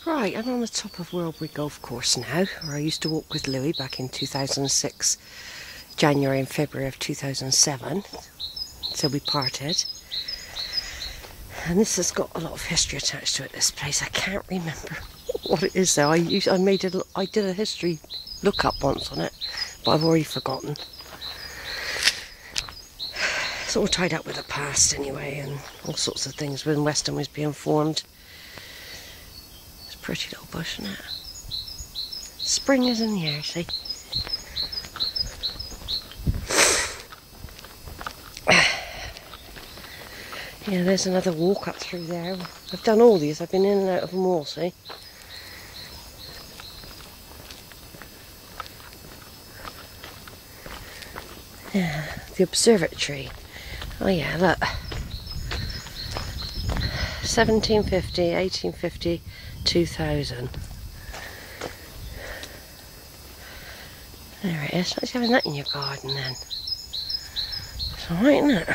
Right, I'm on the top of Worle Golf Course now, where I used to walk with Louis back in 2006, January and February of 2007. So we parted. And this has got a lot of history attached to it, this place. I can't remember what it is though. I did a history look-up once on it, but I've already forgotten. It's all tied up with the past anyway, and all sorts of things when Weston was being formed. It's a pretty little bush, isn't it? Spring is in the air, see? Yeah, there's another walk up through there. I've done all these, I've been in and out of them all, see? Yeah, the observatory. Oh yeah, look. 1750, 1850, 2000. There it is. Nice having that in your garden then. It's alright, isn't it?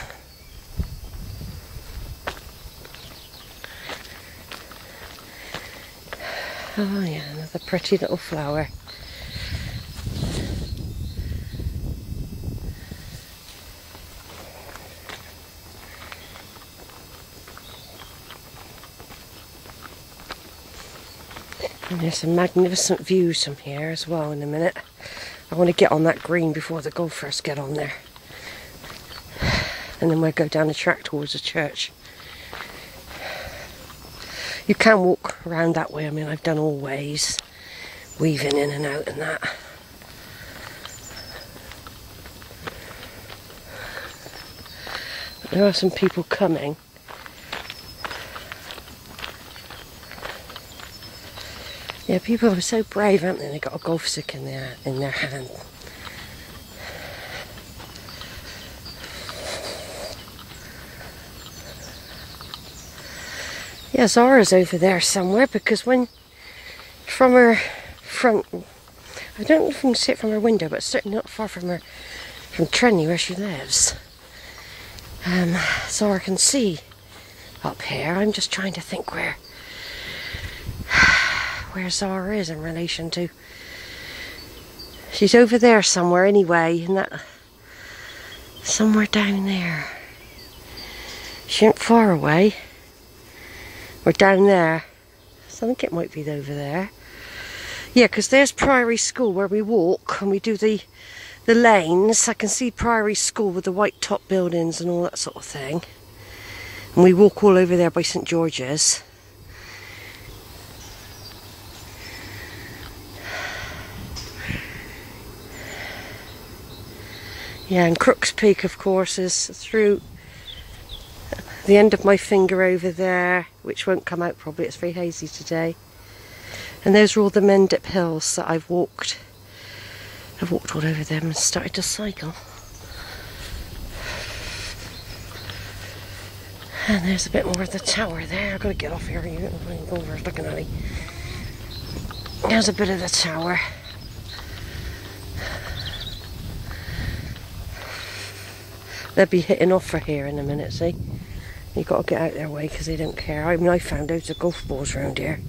Oh yeah, another pretty little flower. And there's some magnificent views from here as well in a minute. I want to get on that green before the golfers get on there. And then we'll go down the track towards the church. You can walk around that way. I mean, I've done all ways, weaving in and out and that. But there are some people coming. Yeah, people are so brave, aren't they? They got a golf stick in their hand. Yeah, Zara's over there somewhere, because when from her front, I don't know if you can see it from her window, but it's certainly not far from Trenny where she lives. Zara can see up here. I'm just trying to think where Zara is in relation to. She's over there somewhere anyway, and that somewhere down there. She ain't far away. Or down there. So I think it might be over there. Yeah, because there's Priory School where we walk and we do the lanes. I can see Priory School with the white top buildings and all that sort of thing. And we walk all over there by St George's. Yeah, and Crooks Peak, of course, is through the end of my finger over there, which won't come out probably, it's very hazy today. And those are all the Mendip Hills that I've walked. I've walked all over them and started to cycle. And there's a bit more of the tower there. I've got to get off here. You go over looking at me. There's a bit of the tower. They'll be hitting off for here in a minute, see? You've got to get out their way because they don't care. I mean, I found loads of golf balls around here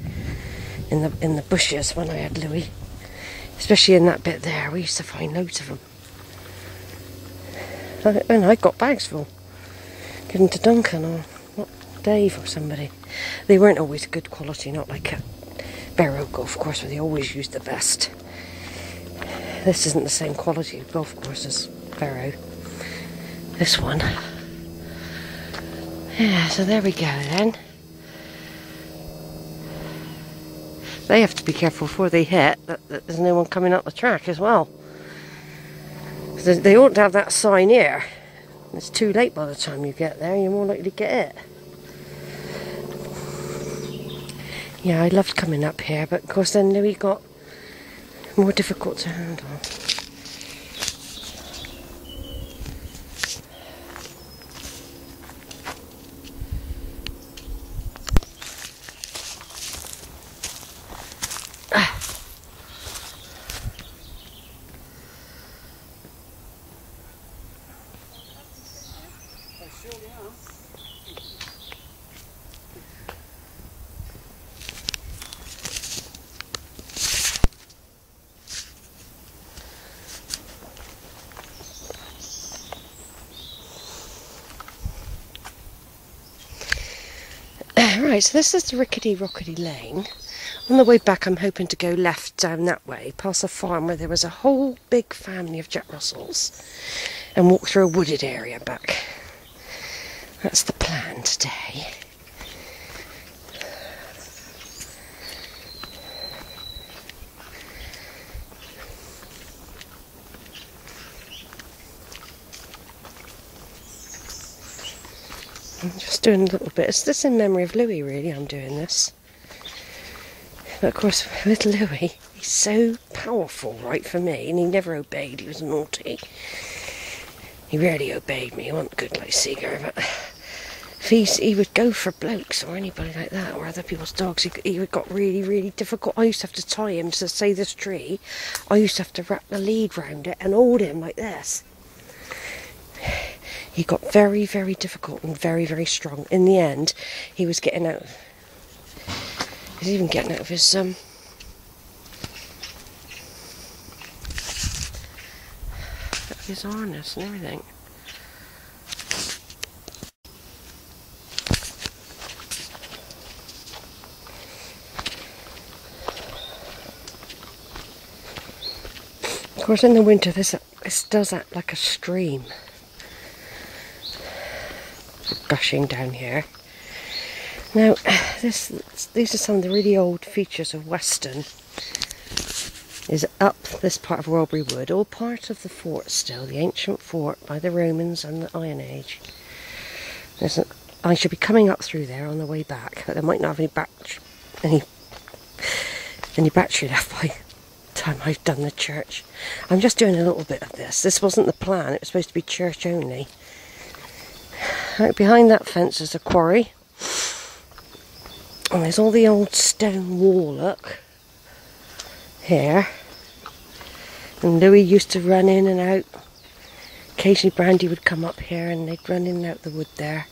in the bushes when I had Louis. Especially in that bit there, we used to find loads of them. And I got bags full. Give them to Duncan or Dave or somebody. They weren't always good quality, not like a Barrow golf course where they always used the best. This isn't the same quality of golf course as Barrow. This one. Yeah, so there we go then. They have to be careful before they hit that there's no one coming up the track as well. They ought to have that sign here. It's too late by the time you get there, you're more likely to get it. Yeah, I loved coming up here, but of course then Louis got more difficult to handle. Right, so this is the rickety rockety lane. On the way back I'm hoping to go left down that way, past a farm where there was a whole big family of Jack Russells, and walk through a wooded area back. That's the plan today. I'm just doing a little bit. It's just in memory of Louis, really, I'm doing this. But of course, with Louis, he's so powerful, right, for me, and he never obeyed. He was naughty. He rarely obeyed me. He wasn't good like Seeger, but if he would go for blokes or anybody like that, or other people's dogs, he got really, really difficult. I used to have to tie him to, say, this tree. I used to have to wrap the lead round it and hold him like this. He got very, very difficult and very, very strong. In the end, he was getting out. He's even getting out of his harness and everything. Of course, in the winter, this does act like a stream, gushing down here. Now, these are some of the really old features of Weston. Is up this part of Worlebury Wood, all part of the fort still, the ancient fort by the Romans and the Iron Age. I should be coming up through there on the way back, but there might not have any battery left by the time I've done the church. I'm just doing a little bit of this. This wasn't the plan, it was supposed to be church only. Right behind that fence is a quarry. And there's all the old stone wall, look. Here. And Louis used to run in and out. Occasionally Brandy would come up here and they'd run in and out the wood there.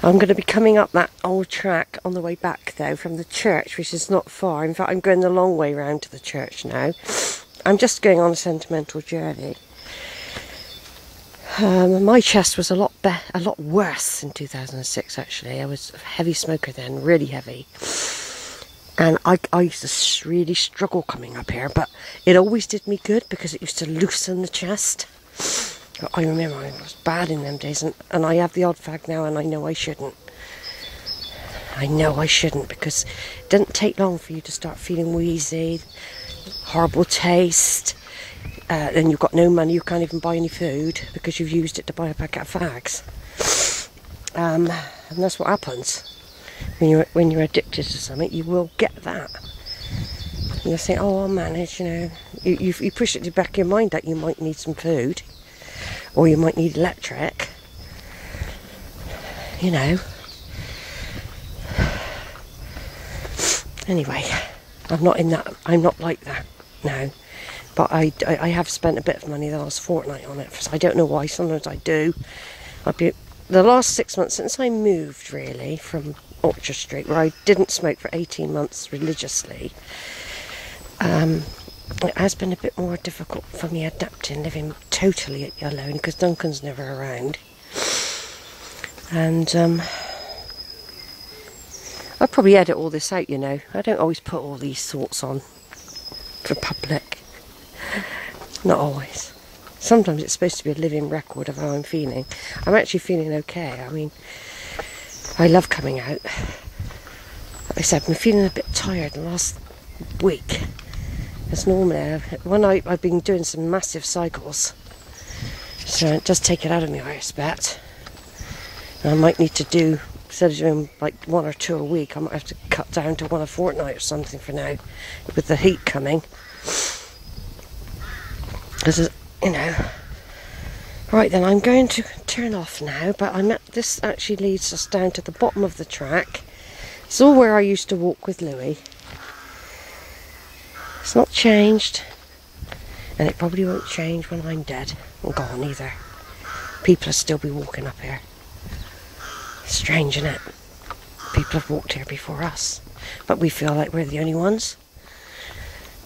I'm going to be coming up that old track on the way back though from the church, which is not far. In fact, I'm going the long way round to the church now. I'm just going on a sentimental journey. My chest was a lot worse in 2006 actually. I was a heavy smoker then, really heavy. And I used to really struggle coming up here, but it always did me good because it used to loosen the chest. I remember I was bad in them days, and I have the odd fag now, and I know I shouldn't. I know I shouldn't, because it doesn't take long for you to start feeling wheezy, horrible taste, and you've got no money, you can't even buy any food because you've used it to buy a packet of fags. And that's what happens. When you're addicted to something, you will get that. You'll think, oh, I'll manage, you know. You push it to the back of your mind that you might need some food, or you might need electric, you know. Anyway, I'm not like that now. But I have spent a bit of money the last fortnight on it. So I don't know why, sometimes I do. The last 6 months since I moved, really, from Orchard Street, where I didn't smoke for 18 months religiously, it has been a bit more difficult for me adapting, living totally alone, because Duncan's never around. And I'll probably edit all this out, you know. I don't always put all these thoughts on for public. Not always. Sometimes it's supposed to be a living record of how I'm feeling. I'm actually feeling okay. I mean, I love coming out. Like I said, I've been feeling a bit tired the last week. As normally, I've been doing some massive cycles. So it does take it out of me, I expect. And I might need to do, instead of doing like 1 or 2 a week, I might have to cut down to 1 a fortnight or something for now, with the heat coming. Because, you know. Right then, I'm going to turn off now, but this actually leads us down to the bottom of the track. It's all where I used to walk with Louis. It's not changed, and it probably won't change when I'm dead or gone either. People will still be walking up here. Strange, isn't it? People have walked here before us, but we feel like we're the only ones.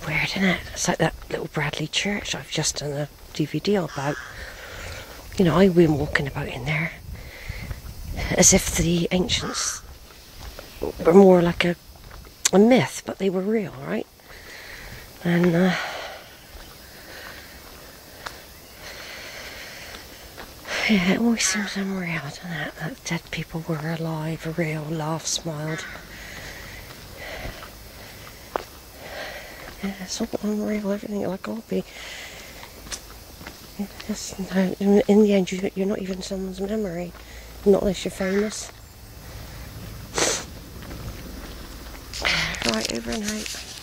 Weird, isn't it? It's like that little Bradley church I've just done a DVD about. You know, I've been walking about in there as if the ancients were more like a myth, but they were real, right? And yeah, it always seems unreal, doesn't it? That dead people were alive, real, laughed, smiled. Yeah, it's all unreal, everything like all be. In the end, you're not even someone's memory, not unless you're famous. Right, over and out.